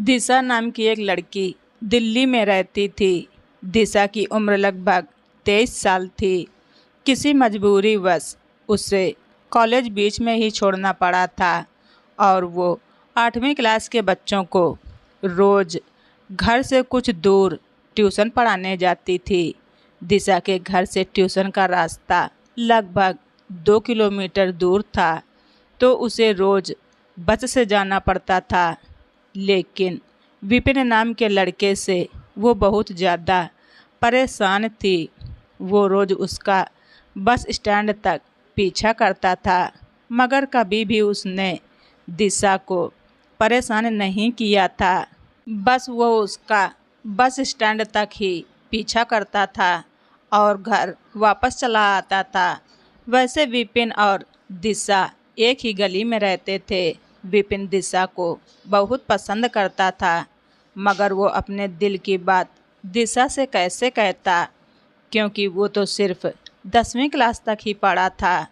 दिशा नाम की एक लड़की दिल्ली में रहती थी। दिशा की उम्र लगभग 23 साल थी। किसी मजबूरीवश उसे कॉलेज बीच में ही छोड़ना पड़ा था और वो 8वीं क्लास के बच्चों को रोज़ घर से कुछ दूर ट्यूशन पढ़ाने जाती थी। दिशा के घर से ट्यूशन का रास्ता लगभग 2 किलोमीटर दूर था, तो उसे रोज़ बस से जाना पड़ता था। लेकिन विपिन नाम के लड़के से वो बहुत ज़्यादा परेशान थी। वो रोज़ उसका बस स्टैंड तक पीछा करता था, मगर कभी भी उसने दिशा को परेशान नहीं किया था। बस वो उसका बस स्टैंड तक ही पीछा करता था और घर वापस चला आता था। वैसे विपिन और दिशा एक ही गली में रहते थे। विपिन दिशा को बहुत पसंद करता था, मगर वो अपने दिल की बात दिशा से कैसे कहता, क्योंकि वो तो सिर्फ 10वीं क्लास तक ही पढ़ा था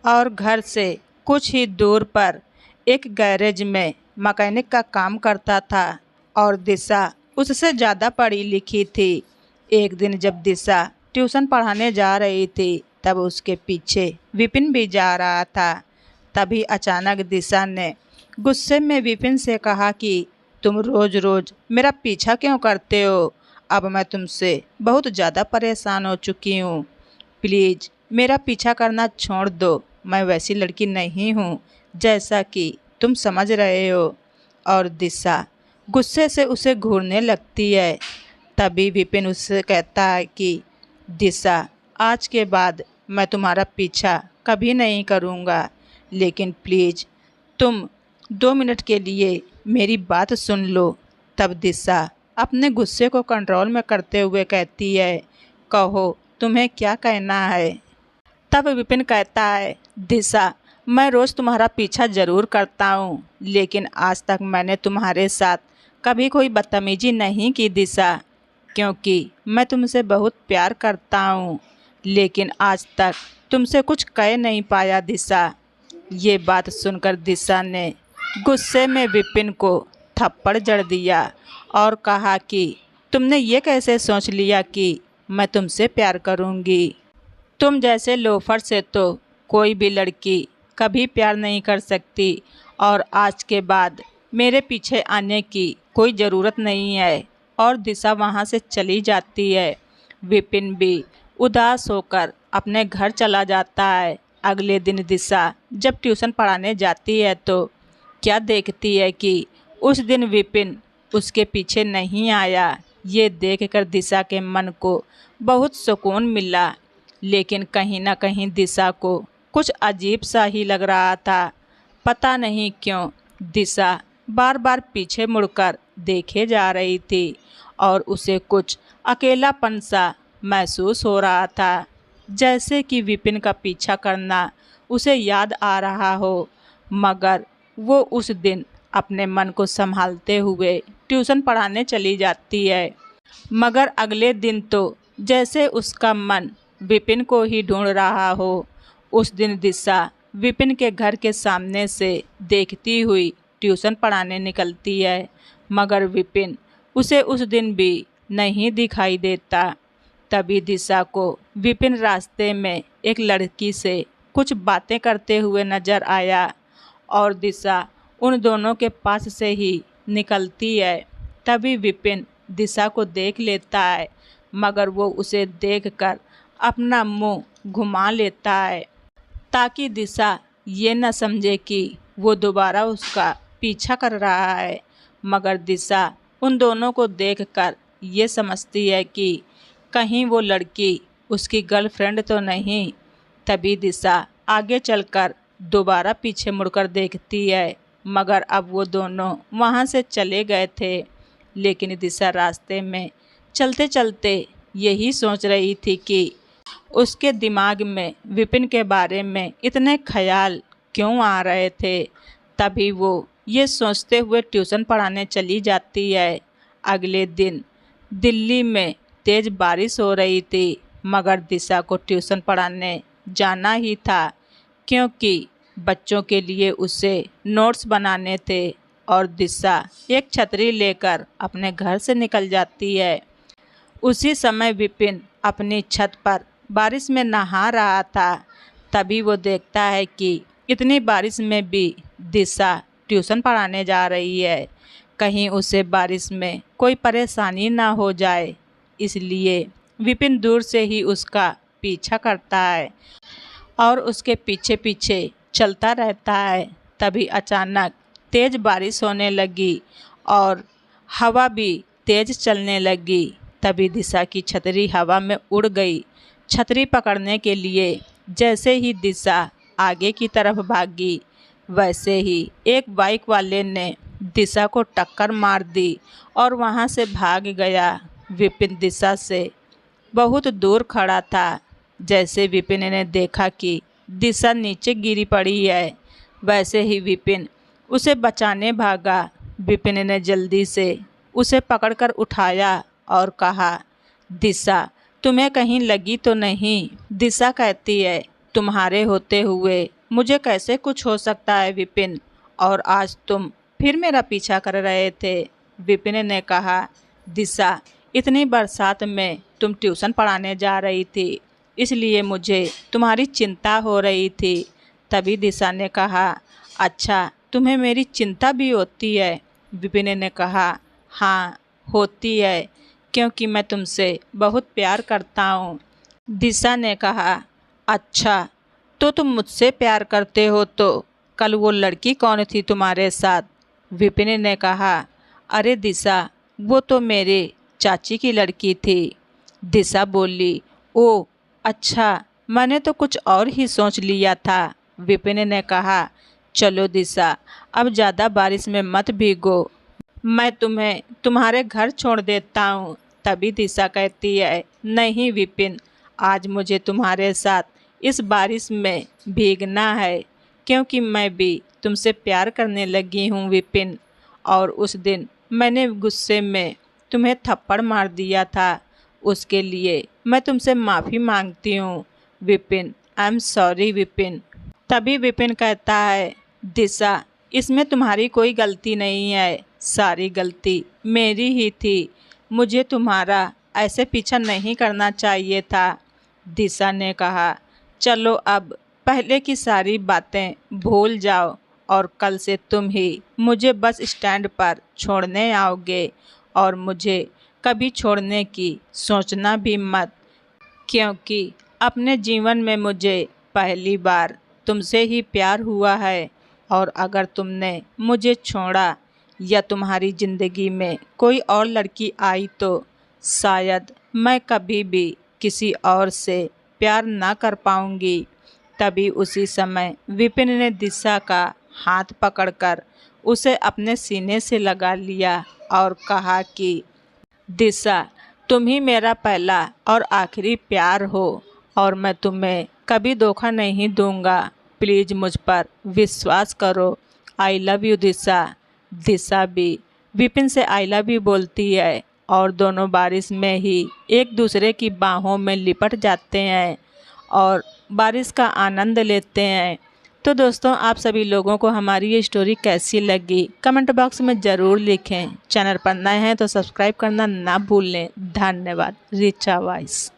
और घर से कुछ ही दूर पर एक गैरेज में मैकेनिक का काम करता था और दिशा उससे ज़्यादा पढ़ी लिखी थी। एक दिन जब दिशा ट्यूशन पढ़ाने जा रही थी, तब उसके पीछे विपिन भी जा रहा था। तभी अचानक दिशा ने गुस्से में विपिन से कहा कि तुम रोज़ रोज़ मेरा पीछा क्यों करते हो? अब मैं तुमसे बहुत ज़्यादा परेशान हो चुकी हूँ। प्लीज़ मेरा पीछा करना छोड़ दो। मैं वैसी लड़की नहीं हूँ जैसा कि तुम समझ रहे हो। और दिशा गुस्से से उसे घूरने लगती है। तभी विपिन उससे कहता है कि दिशा, आज के बाद मैं तुम्हारा पीछा कभी नहीं करूँगा, लेकिन प्लीज़ तुम 2 मिनट के लिए मेरी बात सुन लो। तब दिशा अपने गुस्से को कंट्रोल में करते हुए कहती है, कहो तुम्हें क्या कहना है? तब विपिन कहता है, दिशा, मैं रोज़ तुम्हारा पीछा ज़रूर करता हूँ, लेकिन आज तक मैंने तुम्हारे साथ कभी कोई बदतमीजी नहीं की दिशा, क्योंकि मैं तुमसे बहुत प्यार करता हूँ। लेकिन आज तक तुमसे कुछ कह नहीं पाया दिशा। ये बात सुनकर दिशा ने गुस्से में विपिन को थप्पड़ जड़ दिया और कहा कि तुमने ये कैसे सोच लिया कि मैं तुमसे प्यार करूँगी? तुम जैसे लोफर से तो कोई भी लड़की कभी प्यार नहीं कर सकती और आज के बाद मेरे पीछे आने की कोई ज़रूरत नहीं है। और दिशा वहाँ से चली जाती है। विपिन भी उदास होकर अपने घर चला जाता है। अगले दिन दिशा जब ट्यूशन पढ़ाने जाती है तो क्या देखती है कि उस दिन विपिन उसके पीछे नहीं आया। ये देखकर दिशा के मन को बहुत सुकून मिला, लेकिन कहीं ना कहीं दिशा को कुछ अजीब सा ही लग रहा था। पता नहीं क्यों दिशा बार बार पीछे मुड़कर देखे जा रही थी और उसे कुछ अकेलापन सा महसूस हो रहा था, जैसे कि विपिन का पीछा करना उसे याद आ रहा हो। मगर वो उस दिन अपने मन को संभालते हुए ट्यूशन पढ़ाने चली जाती है। मगर अगले दिन तो जैसे उसका मन विपिन को ही ढूंढ रहा हो। उस दिन दिशा विपिन के घर के सामने से देखती हुई ट्यूशन पढ़ाने निकलती है, मगर विपिन उसे उस दिन भी नहीं दिखाई देता। तभी दिशा को विपिन रास्ते में एक लड़की से कुछ बातें करते हुए नजर आया और दिशा उन दोनों के पास से ही निकलती है। तभी विपिन दिशा को देख लेता है, मगर वो उसे देखकर अपना मुंह घुमा लेता है ताकि दिशा ये न समझे कि वो दोबारा उसका पीछा कर रहा है। मगर दिशा उन दोनों को देखकर ये समझती है कि कहीं वो लड़की उसकी गर्लफ्रेंड तो नहीं। तभी दिशा आगे चलकर दोबारा पीछे मुड़कर देखती है, मगर अब वो दोनों वहाँ से चले गए थे। लेकिन दिशा रास्ते में चलते चलते यही सोच रही थी कि उसके दिमाग में विपिन के बारे में इतने ख्याल क्यों आ रहे थे। तभी वो ये सोचते हुए ट्यूशन पढ़ाने चली जाती है। अगले दिन दिल्ली में तेज़ बारिश हो रही थी, मगर दिशा को ट्यूशन पढ़ाने जाना ही था, क्योंकि बच्चों के लिए उसे नोट्स बनाने थे और दिशा एक छतरी लेकर अपने घर से निकल जाती है। उसी समय विपिन अपनी छत पर बारिश में नहा रहा था। तभी वो देखता है कि इतनी बारिश में भी दिशा ट्यूशन पढ़ाने जा रही है। कहीं उसे बारिश में कोई परेशानी ना हो जाए, इसलिए विपिन दूर से ही उसका पीछा करता है और उसके पीछे पीछे चलता रहता है। तभी अचानक तेज़ बारिश होने लगी और हवा भी तेज़ चलने लगी। तभी दिशा की छतरी हवा में उड़ गई। छतरी पकड़ने के लिए जैसे ही दिशा आगे की तरफ भागी, वैसे ही एक बाइक वाले ने दिशा को टक्कर मार दी और वहां से भाग गया। विपिन दिशा से बहुत दूर खड़ा था। जैसे विपिन ने देखा कि दिशा नीचे गिरी पड़ी है, वैसे ही विपिन उसे बचाने भागा। विपिन ने जल्दी से उसे पकड़कर उठाया और कहा, दिशा तुम्हें कहीं लगी तो नहीं? दिशा कहती है, तुम्हारे होते हुए मुझे कैसे कुछ हो सकता है विपिन, और आज तुम फिर मेरा पीछा कर रहे थे। विपिन ने कहा, दिशा इतनी बरसात में तुम ट्यूशन पढ़ाने जा रही थी, इसलिए मुझे तुम्हारी चिंता हो रही थी। तभी दिशा ने कहा, अच्छा तुम्हें मेरी चिंता भी होती है? विपिन ने कहा, हाँ होती है, क्योंकि मैं तुमसे बहुत प्यार करता हूँ। दिशा ने कहा, अच्छा तो तुम मुझसे प्यार करते हो तो कल वो लड़की कौन थी तुम्हारे साथ? विपिन ने कहा, अरे दिशा वो तो मेरे चाची की लड़की थी। दिशा बोली, ओ अच्छा, मैंने तो कुछ और ही सोच लिया था। विपिन ने कहा, चलो दिशा अब ज़्यादा बारिश में मत भीगो, मैं तुम्हें तुम्हारे घर छोड़ देता हूँ। तभी दिशा कहती है, नहीं विपिन, आज मुझे तुम्हारे साथ इस बारिश में भीगना है, क्योंकि मैं भी तुमसे प्यार करने लगी हूँ विपिन। और उस दिन मैंने गुस्से में तुम्हें थप्पड़ मार दिया था, उसके लिए मैं तुमसे माफ़ी मांगती हूँ Vipin. I am sorry Vipin. तभी विपिन कहता है, दिशा इसमें तुम्हारी कोई गलती नहीं है, सारी गलती मेरी ही थी। मुझे तुम्हारा ऐसे पीछा नहीं करना चाहिए था। दिशा ने कहा, चलो अब पहले की सारी बातें भूल जाओ और कल से तुम ही मुझे बस स्टैंड पर छोड़ने आओगे, और मुझे कभी छोड़ने की सोचना भी मत, क्योंकि अपने जीवन में मुझे पहली बार तुमसे ही प्यार हुआ है। और अगर तुमने मुझे छोड़ा या तुम्हारी ज़िंदगी में कोई और लड़की आई तो शायद मैं कभी भी किसी और से प्यार ना कर पाऊंगी। तभी उसी समय विपिन ने दिशा का हाथ पकड़कर उसे अपने सीने से लगा लिया और कहा कि दिशा तुम ही मेरा पहला और आखिरी प्यार हो, और मैं तुम्हें कभी धोखा नहीं दूंगा। प्लीज़ मुझ पर विश्वास करो। आई लव यू दिशा। दिशा भी विपिन से आई लव यू बोलती है और दोनों बारिश में ही एक दूसरे की बाहों में लिपट जाते हैं और बारिश का आनंद लेते हैं। तो दोस्तों, आप सभी लोगों को हमारी ये स्टोरी कैसी लगी कमेंट बॉक्स में ज़रूर लिखें। चैनल पर नए हैं तो सब्सक्राइब करना ना भूलें। धन्यवाद। रिचा वॉइस।